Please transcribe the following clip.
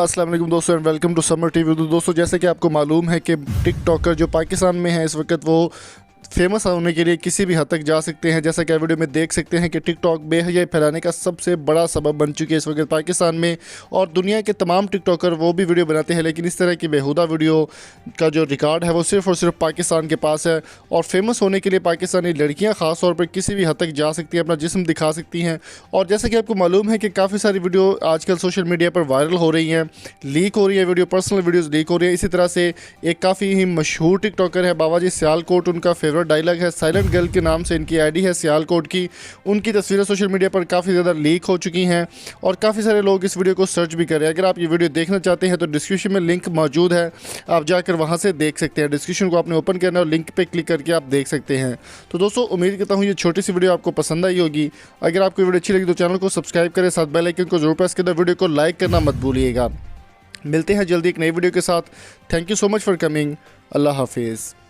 अस्सलाम वालेकुम दोस्तों and welcome to summer TV. तो दोस्तों जैसे कि आपको मालूम है कि टिकटॉकर जो पाकिस्तान में है इस वक्त वो फेमस होने के लिए किसी भी हद तक जा सकते हैं। जैसा कि वीडियो में देख सकते हैं कि टिकटॉक बेहयाई फैलाने का सबसे बड़ा सबब बन चुकी है इस वक्त पाकिस्तान में, और दुनिया के तमाम टिकटॉकर वो भी वीडियो बनाते हैं, लेकिन इस तरह की बेहुदा वीडियो का जो रिकॉर्ड है वो सिर्फ़ और सिर्फ पाकिस्तान के पास है। और फेमस होने के लिए पाकिस्तानी लड़कियाँ ख़ास तौर पर किसी भी हद तक जा सकती हैं, अपना जिस्म दिखा सकती हैं। और जैसा कि आपको मालूम है कि काफ़ी सारी वीडियो आजकल सोशल मीडिया पर वायरल हो रही हैं, लीक हो रही है वीडियो, पर्सनल वीडियोज़ लीक हो रही है। इसी तरह से एक काफ़ी ही मशहूर टिकटॉकर है बाबाजी सियालकोट, उनका फेवरेट डायलॉग है साइलेंट गर्ल के नाम से इनकी आईडी है सियालकोट की। उनकी तस्वीरें सोशल मीडिया पर काफ़ी ज़्यादा लीक हो चुकी हैं और काफ़ी सारे लोग इस वीडियो को सर्च भी कर रहे हैं। अगर आप ये वीडियो देखना चाहते हैं तो डिस्क्रिप्शन में लिंक मौजूद है, आप जाकर वहाँ से देख सकते हैं। डिस्क्रिप्शन को आपने ओपन करना है और लिंक पे क्लिक करके आप देख सकते हैं। तो दोस्तों उम्मीद करता हूँ ये छोटी सी वीडियो आपको पसंद आई होगी। अगर आपको वीडियो अच्छी लगी तो चैनल को सब्सक्राइब करें, साथ बेल आइकन को जरूर प्रेस करें, वीडियो को लाइक करना मत भूलिएगा। मिलते हैं जल्दी एक नई वीडियो के साथ। Thank you so much for coming. अल्लाह हाफिज़।